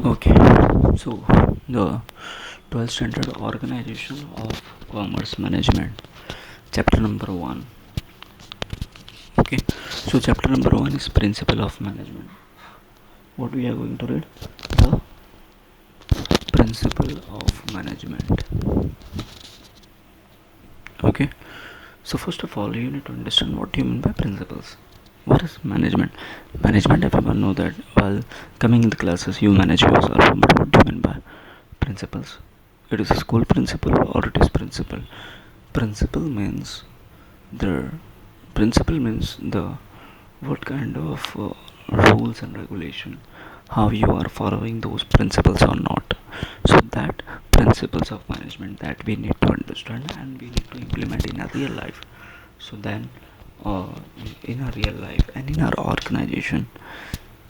Okay, so the 12th standard organization of commerce management, chapter number 1. Okay, so chapter number 1 is principle of management. What we are going to read? The principle of management. Okay, so first of all, you need to understand what you mean by principles. What is management? Management, everyone know that while coming in the classes, you manage yourself. But what do you mean by principles? It is a school principle or it is principle. Principle means the the what kind of rules and regulation, how you are following those principles or not. So that principles of management that we need to understand and we need to implement in our real life. So then uh, in our real life and in our organization,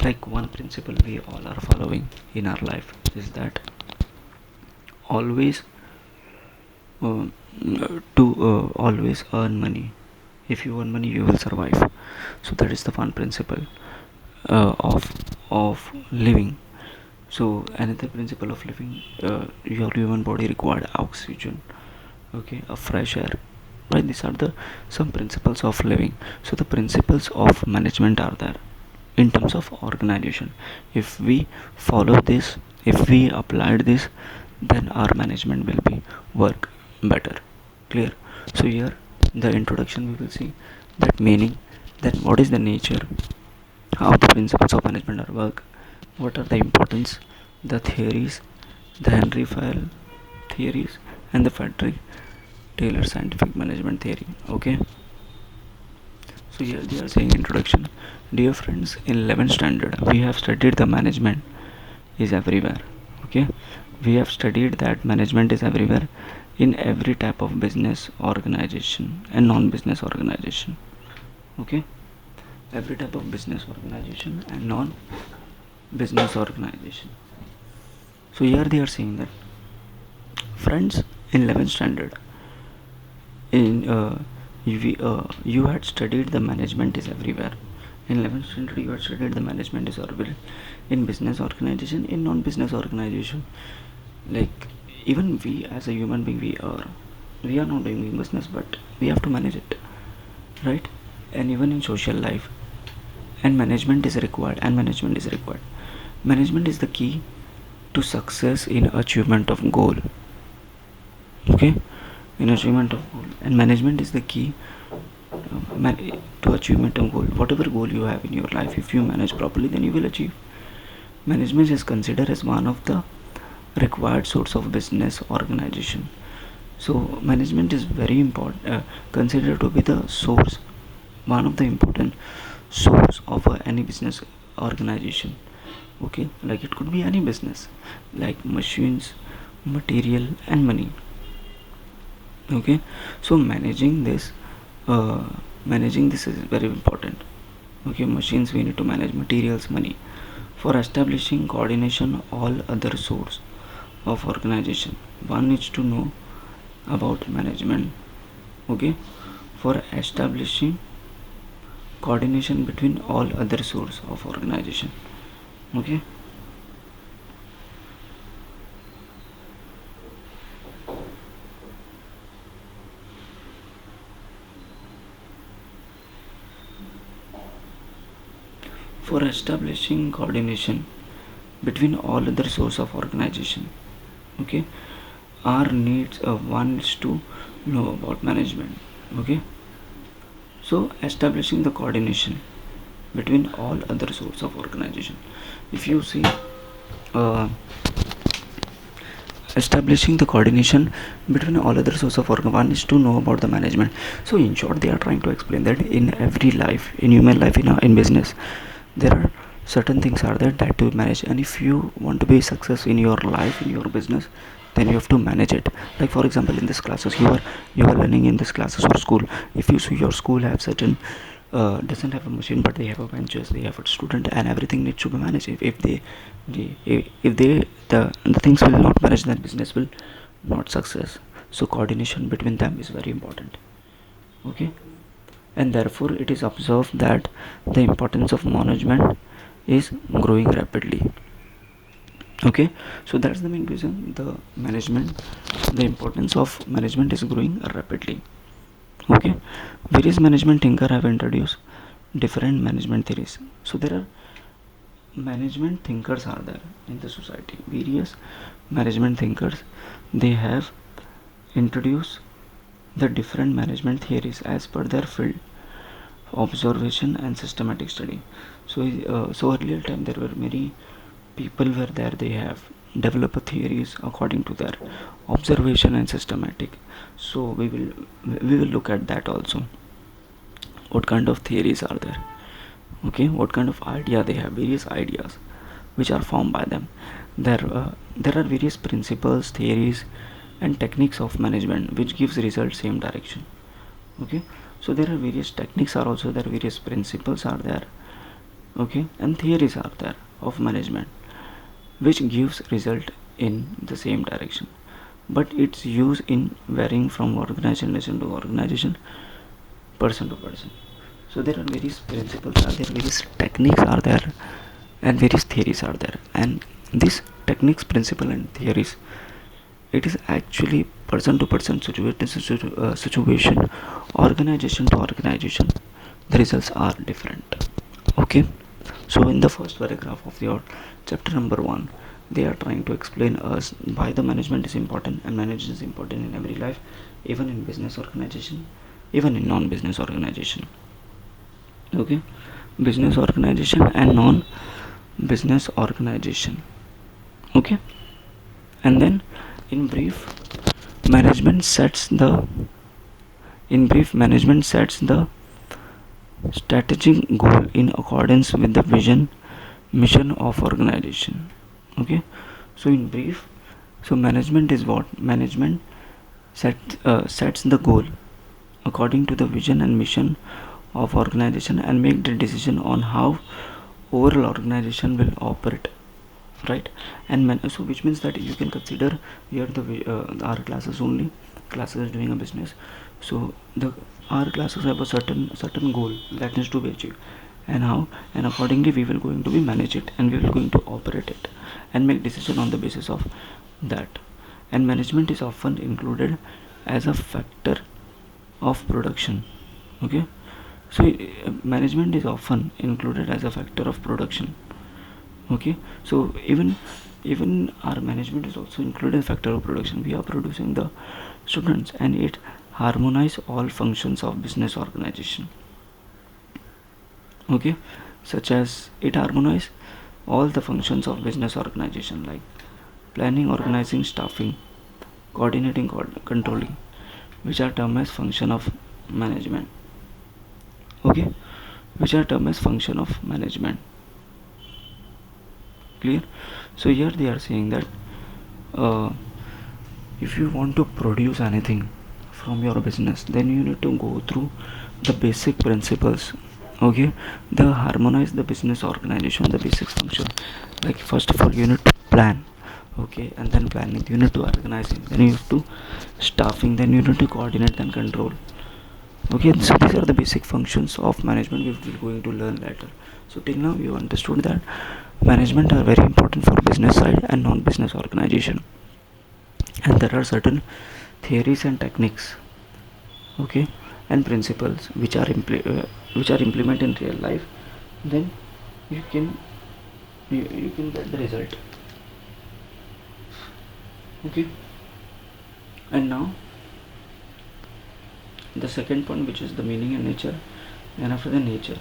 like one principle we all are following in our life is that always uh, always earn money. If you earn money you will survive. So that is the one principle of living. So another principle of living, your human body required oxygen, okay, a fresh air, right? These are the some principles of living. So the principles of management are there in terms of organization. If we follow this, if we applied this, then our management will be work better. Clear? So here the introduction we will see that meaning, then what is the nature, how the principles of management are work, what are the importance, the theories, the Henry Fayol theories, and the Frederick Taylor scientific management theory. Okay, so here they are saying introduction. Dear friends, in 11th standard we have studied the management is everywhere. Okay, we have studied that management is everywhere in every type of business organization and non-business organization. Okay, every type of business organization and non-business organization. So here they are saying that friends, in 11th standard in you had studied the management is everywhere. In 11th standard you had studied the management is everywhere in business organization, in non-business organization. Like even we as a human being, we are not doing business but we have to manage it, right? And even in social life, and management is required, management is the key to success in achievement of goal. Okay, in achievement of goal, and management is the key to achievement of goal. Whatever goal you have in your life, if you manage properly, then you will achieve. Management is considered as one of the required source of business organization. So management is very important, considered to be the source, one of the important source of any business organization. Okay, like it could be any business, like machines, material, and money. Okay, so uh, managing this is very important. Okay, machines we need to manage, materials, money. For establishing coordination all other source of organization, one needs to know about management. Okay, for establishing coordination between all other source of organization. Okay, for establishing coordination between all other source of organization. Okay, our needs one is to know about management. Okay, so establishing the coordination between all other source of organization. If you see, uh, establishing the coordination between all other sources of organ, one is to know about the management. So in short they are trying to explain that in every life, in human life, in business, there are certain things are there that to manage, and if you want to be success in your life, in your business, then you have to manage it. Like for example, in this classes you are learning in this classes or school. If you see your school have certain doesn't have a machine but they have a benches, they have a student, and everything needs to be managed. If they the things will not manage, then business will not success. So coordination between them is very important. Okay, and therefore it is observed that the importance of management is growing rapidly. Okay, so that's the main reason the importance of management is growing rapidly. Okay, various management thinkers have introduced different management theories. So there are management thinkers are there in the society. Various management thinkers, they have introduced the different management theories as per their field, observation and systematic study. So earlier time there were many people were there, they have developed theories according to their observation and systematic. So we will look at that also, what kind of theories are there. Okay, what kind of idea they have, various ideas which are formed by them. There are various principles, theories and techniques of management which gives results same direction. Okay, so there are various techniques are also there, various principles are there. Okay, and theories are there of management which gives result in the same direction, but it's used in varying from organization to organization, person to person. So there are various principles are there, various techniques are there and various theories are there, and these techniques, principle and theories, it is actually person to person, situation, organization to organization, the results are different. Okay, so in the first paragraph of your chapter number 1, they are trying to explain us why the management is important, and management is important in every life, even in business organization, even in non-business organization. Okay, business organization and non-business organization. Okay, and then in brief, management sets the management sets the strategic goal in accordance with the vision, mission of organization. Okay, so in brief, so management is what? Management sets the goal according to the vision and mission of organization and make the decision on how overall organization will operate, right? And so which means that you can consider here our classes only, classes doing a business. So the our classes have a certain goal that needs to be achieved, and how, and accordingly we will going to be manage it, and we will going to operate it and make decision on the basis of that. And management is often included as a factor of production. Okay, so management is often included as a factor of production. Okay, so even our management is also included factor of production. We are producing the students, and it harmonize all functions of business organization. Okay, such as it harmonize all the functions of business organization, like planning, organizing, staffing, coordinating, controlling, which are termed as function of management. Okay, which are termed as function of management. Clear? So here they are saying that uh, if you want to produce anything from your business, then you need to go through the basic principles. Okay, the harmonize the business organization, the basic function. Like first of all, you need to plan. Okay, and then planning, you need to organizing, then you have to staffing, then you need to coordinate, then control. Okay, so these are the basic functions of management we will going to learn later. So till now you understood that management are very important for business side and non-business organization, and there are certain theories and techniques, okay, and principles which are implemented in real life. Then you can you can get the result. Okay, and now the second point, which is the meaning and nature. And after the nature,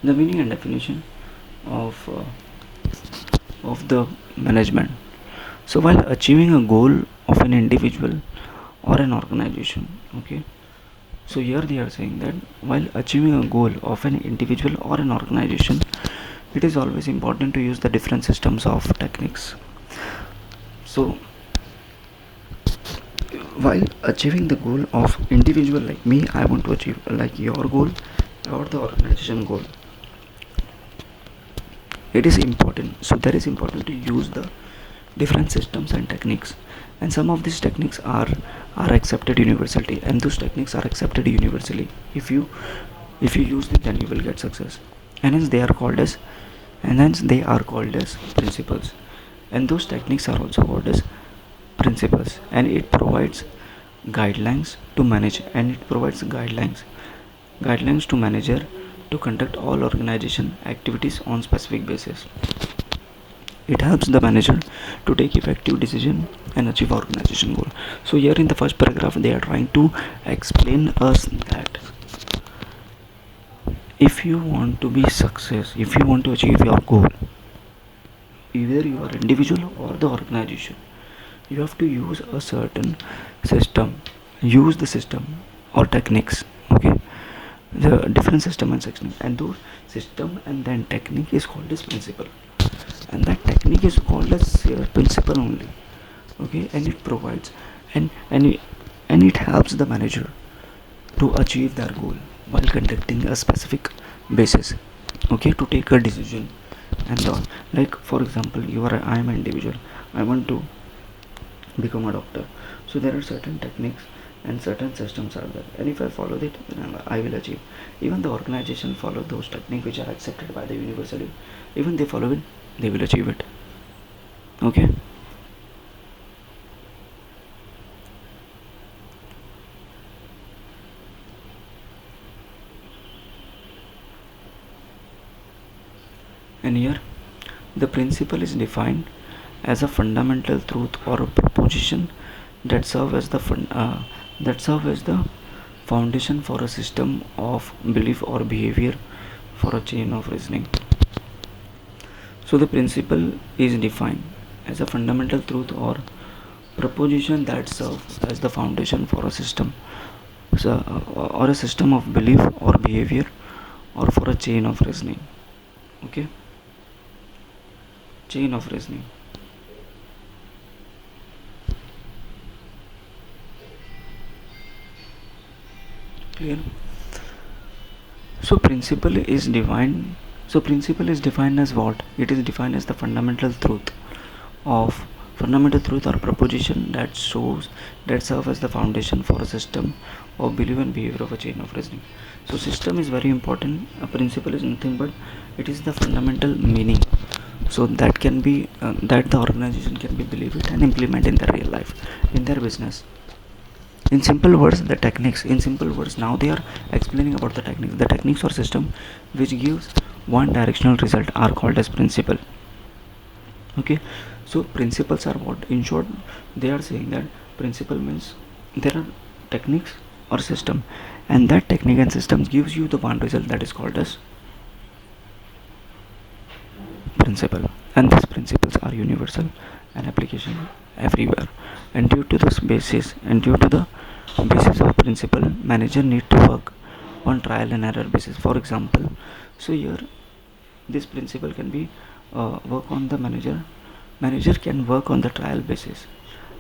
the meaning and definition of the management. So while achieving a goal of an individual or an organization, okay, so here they are saying that while achieving a goal of an individual or an organization, it is always important to use the different systems of techniques. So while achieving the goal of individual, like me, I want to achieve like your goal or the organization goal, it is important, so that is important to use the different systems and techniques. And some of these techniques are accepted universally, and those techniques are accepted universally. If you use them, then you will get success, and hence they are called as and hence they are called as principles. And those techniques are also called as principles, and it provides guidelines to manage, and it provides guidelines to manager to conduct all organization activities on specific basis. It helps the manager to take effective decision and achieve organization goal. So here in the first paragraph they are trying to explain us that if you want to be success, if you want to achieve your goal, either you are individual or the organization, you have to use a certain system, use the system or techniques. Okay, the different system and section, and those system and then technique is called as principle, and that technique is called as principle only. Okay, and it provides and it helps the manager to achieve their goal while conducting a specific basis. Okay, to take a decision and all. Like for example, I am an individual, I want to become a doctor. So there are certain techniques and certain systems are there, and if I follow it, then I will achieve. Even the organization follow those techniques which are accepted by the university, even they follow it, they will achieve it. Okay, and here the principle is defined as a fundamental truth or a proposition that serve as the foundation for a system of belief or behavior for a chain of reasoning. So the principle is defined as a fundamental truth or proposition that serves as the foundation for a system, so, or a system of belief or behavior or for a chain of reasoning. Okay, chain of reasoning. Clear? So principle is defined as what? It is defined as the fundamental truth or proposition that serve as the foundation for a system of belief and behavior of a chain of reasoning. So system is very important. A principle is nothing but it is the fundamental meaning, so that can be that the organization can be believe it and implement in their real life, in their business. In simple words, the techniques, in simple words, now they are explaining about the techniques or system which gives one directional result are called as principle. Okay, so principles are what? In short, they are saying that principle means there are techniques or system, and that technique and systems gives you the one result that is called as principle, and these principles are universal and application everywhere. And due to the basis of principle, manager need to work on trial and error basis. For example, so here this principle can be work on the manager can work on the trial basis.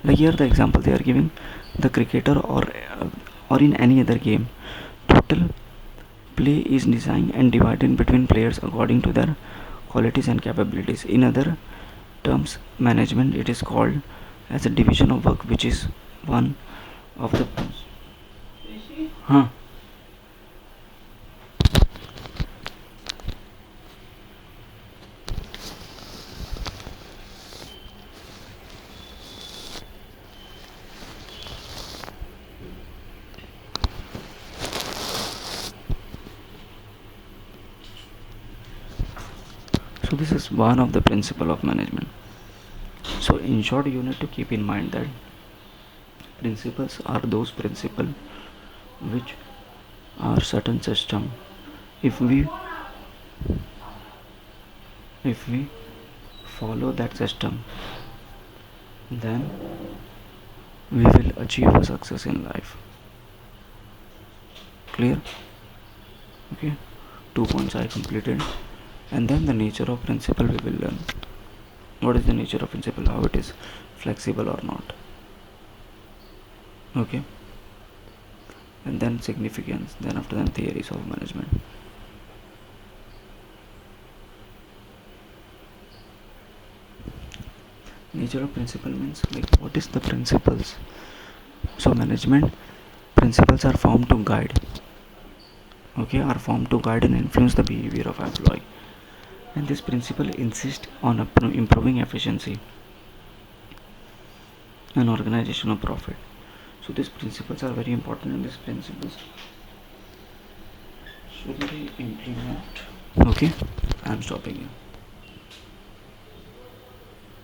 Like here the example they are giving, the cricketer or in any other game, total play is designed and divided between players according to their qualities and capabilities. In other terms, management it is called as a division of work, which is one of the huh. So this is one of the principle of management. So in short, you need to keep in mind that principles are those principles which are certain system. If we follow that system, then we will achieve a success in life. Clear? Okay, 2 points I completed. And then the nature of principle we will learn. What is the nature of principle? How it is flexible or not. Okay, and then significance, then after that theories of management. Nature of principle means like what is the principles. So management principles are formed to guide, okay, are formed to guide and influence the behavior of employee, and this principle insists on improving efficiency and organizational profit. So these principles are very important, and these principles should be implement. Okay, I'm stopping here.